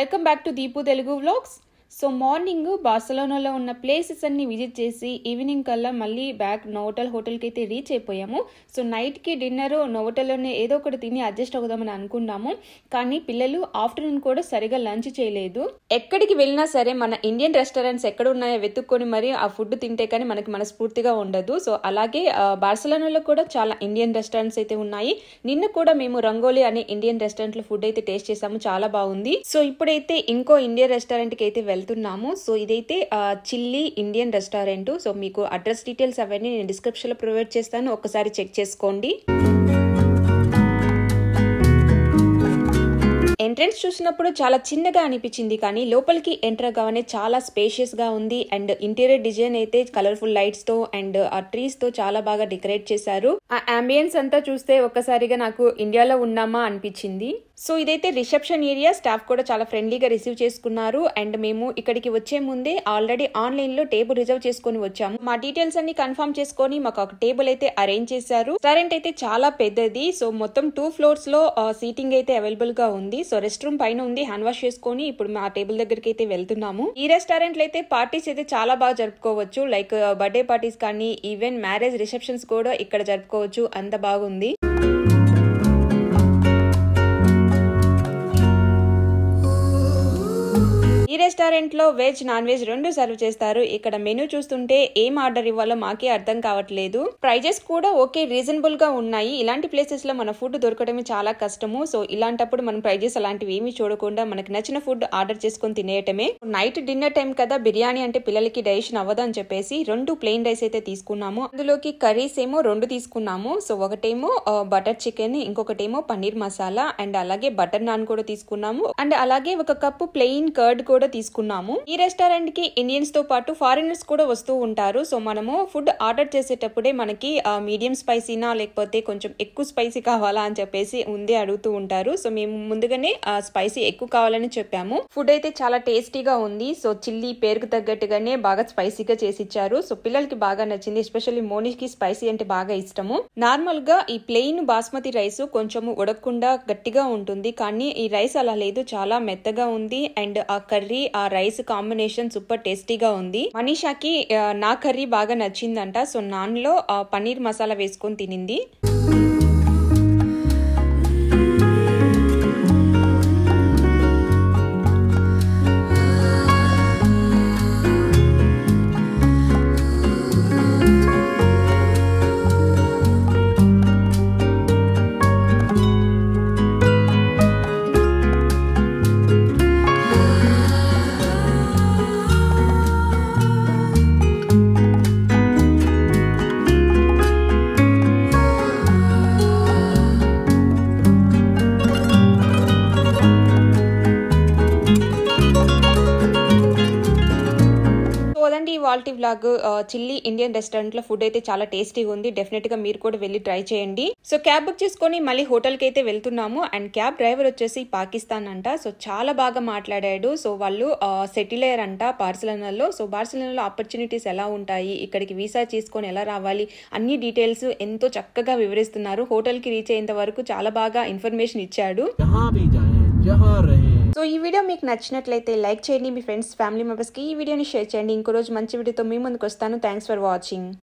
Welcome back to Deepu Telugu vlogs. So morning బార్సిలోనాలో ఉన్న places అన్ని విజిట్ చేసి ఈవినింగ్ కల్లా మళ్ళీ బ్యాక్ నోవోటెల్ హోటల్కి అయితే రీచ్ అయిపోయాము. సో నైట్కి డిన్నర్ నోవోటెల్లోనే ఏదో ఒకటి తిని అడ్జస్ట్ అవుదామని అనుకున్నాము. కానీ పిల్లలు ఆఫ్టర్నూన్ కూడా సరిగా లంచ్ చేయలేదు. ఎక్కడికి వెళ్ళినా సరే మన ఇండియన్ రెస్టారెంట్స్ ఎక్కడ ఉన్నాయో వెతుక్కొని మరి ఆ ఫుడ్ తింటే కానీ మనకి మనస్ఫూర్తిగా ఉండదు. సో అలాగే బార్సిలోనాలో కూడా చాలా ఇండియన్ రెస్టారెంట్స్ అయితే ఉన్నాయి. నిన్న కూడా మేము రంగోలీ అనే ఇండియన్ రెస్టారెంట్లో ఫుడ్ అయితే టేస్ట్ చేసాము, చాలా బాగుంది. సో ఇప్పుడైతే ఇంకో ఇండియన్ రెస్టారెంట్కి అయితే వెళ్తున్నాము. సో ఇదైతే చిల్లీ ఇండియన్ రెస్టారెంట్. సో మీకు అడ్రస్ డీటెయిల్స్ అవన్నీ నేను డిస్క్రిప్షన్ లో ప్రొవైడ్ చేస్తాను, ఒకసారి చెక్ చేసుకోండి. ఎంట్రన్స్ చూసినప్పుడు చాలా చిన్నగా అనిపించింది, కానీ లోపలికి ఎంటర్ కాగానే చాలా స్పేషియస్ గా ఉంది. అండ్ ఇంటీరియర్ డిజైన్ అయితే కలర్ఫుల్ లైట్స్ తో అండ్ ఆ ట్రీస్ తో చాలా బాగా డెకరేట్ చేశారు. ఆ అంబియన్స్ అంతా చూస్తే ఒక్కసారిగా నాకు ఇండియాలో ఉన్నామా అనిపించింది. సో ఇదైతే రిసెప్షన్ ఏరియా, స్టాఫ్ కూడా చాలా ఫ్రెండ్లీగా రిసీవ్ చేసుకున్నారు. అండ్ మేము ఇక్కడికి వచ్చే ముందే ఆల్రెడీ ఆన్లైన్ లో టేబుల్ రిజర్వ్ చేసుకుని వచ్చాము. మా డీటెయిల్స్ అన్ని కన్ఫర్మ్ చేసుకుని మాకు ఒక టేబుల్ అయితే అరేంజ్ చేశారు. రెస్టారెంట్ అయితే చాలా పెద్దది. సో మొత్తం 2 ఫ్లోర్స్ లో సీటింగ్ అయితే అవైలబుల్ గా ఉంది. సో రెస్ట్ రూమ్ పైన ఉంది, హ్యాండ్ వాష్ చేసుకుని ఇప్పుడు మా టేబుల్ దగ్గరికి అయితే వెళ్తున్నాము. ఈ రెస్టారెంట్ లో అయితే పార్టీస్ అయితే చాలా బాగా జరుపుకోవచ్చు. లైక్ బర్త్డే పార్టీస్ కానీ ఈవెన్ మ్యారేజ్ రిసెప్షన్స్ కూడా ఇక్కడ జరుపుకోవచ్చు, అంత బాగుంది. ఈ రెస్టారెంట్ లో వెజ్ నాన్ వెజ్ 2 సర్వ్ చేస్తారు. ఇక్కడ మెనూ చూస్తుంటే ఏం ఆర్డర్ ఇవ్వాలో మాకే అర్థం కావట్లేదు. ప్రైజెస్ కూడా ఓకే, రీజనబుల్ గా ఉన్నాయి. ఇలాంటి ప్లేసెస్ లో మన ఫుడ్ దొరకడమే చాలా కష్టము. సో ఇలాంటప్పుడు మనం ప్రైజెస్ అలాంటివి ఏమీ చూడకుండా మనకి నచ్చిన ఫుడ్ ఆర్డర్ చేసుకుని తినేయటమే. నైట్ డిన్నర్ టైం కదా, బిర్యానీ అంటే పిల్లలకి డైజెషన్ అవ్వదు అని చెప్పేసి 2 ప్లెయిన్ రైస్ అయితే తీసుకున్నాము. అందులోకి కర్రీస్ ఏమో 2 తీసుకున్నాము. సో ఒకటేమో బటర్ చికెన్, ఇంకొకటేమో పన్నీర్ మసాలా, అండ్ అలాగే బటర్ నాన్ కూడా తీసుకున్నాము. అండ్ అలాగే ఒక కప్పు ప్లెయిన్ కర్డ్ కూడా తీసుకున్నాము. ఈ రెస్టారెంట్ కి ఇండియన్స్ తో పాటు ఫారినర్స్ కూడా వస్తూ ఉంటారు. సో మనము ఫుడ్ ఆర్డర్ చేసేటప్పుడే మనకి మీడియం స్పైసీనా లేకపోతే కొంచెం ఎక్కువ స్పైసీ కావాలా అని చెప్పేసి ముందే అడుగుతూ ఉంటారు. సో మేము ముందుగానే స్పైసీ ఎక్కువ కావాలని చెప్పాము. ఫుడ్ అయితే చాలా టేస్టీగా ఉంది. సో చిల్లీ పేరుకు తగ్గట్టుగానే బాగా స్పైసీగా చేసి ఇచ్చారు. సో పిల్లలకి బాగా నచ్చింది, ఎస్పెషల్లీ మోనీకి స్పైసీ అంటే బాగా ఇష్టము. నార్మల్ గా ఈ ప్లెయిన్ బాస్మతి రైస్ కొంచెము ఉడకకుండా గట్టిగా ఉంటుంది, కానీ ఈ రైస్ అలా లేదు, చాలా మెత్తగా ఉంది. అండ్ ఆ కర్రీ ఆ రైస్ కాంబినేషన్ సూపర్ టేస్టీగా ఉంది. మనీషాకి నా కర్రీ బాగా నచ్చిందంట. సో నాన్ లో పన్నీర్ మసాలా వేసుకొని తినింది. వాల్టీ వ్లాగ్ చిల్లీ ఇండియన్ రెస్టారెంట్ లో ఫుడ్ అయితే చాలా టేస్టీగా ఉంది. డెఫినెట్ గా మీరు కూడా వెళ్ళి ట్రై చేయండి. సో క్యాబ్ బుక్ చేసుకుని మళ్ళీ హోటల్ కి అయితే వెళ్తున్నాము. అండ్ క్యాబ్ డ్రైవర్ వచ్చేసి పాకిస్తాన్ అంట. సో చాలా బాగా మాట్లాడాడు. సో వాళ్ళు సెటిల్ అయ్యారంట బార్సిలోనాలో. సో బార్సిలోనాలో ఆపర్చునిటీస్ ఎలా ఉంటాయి, ఇక్కడికి వీసా చేసుకొని ఎలా రావాలి, అన్ని డీటెయిల్స్ ఎంతో చక్కగా వివరిస్తున్నారు. హోటల్ కి రీచ్ అయ్యేంత వరకు చాలా బాగా ఇన్ఫర్మేషన్ ఇచ్చాడు. సో ఈ వీడియో మీకు నచ్చినట్లయితే లైక్ చేయండి, మీ ఫ్రెండ్స్ ఫ్యామిలీ మెంబర్స్ కి ఈ వీడియోని షేర్ చేయండి. ఇంకో రోజు మంచి వీడియోతో మీ ముందుకు వస్తాను. Thanks for watching.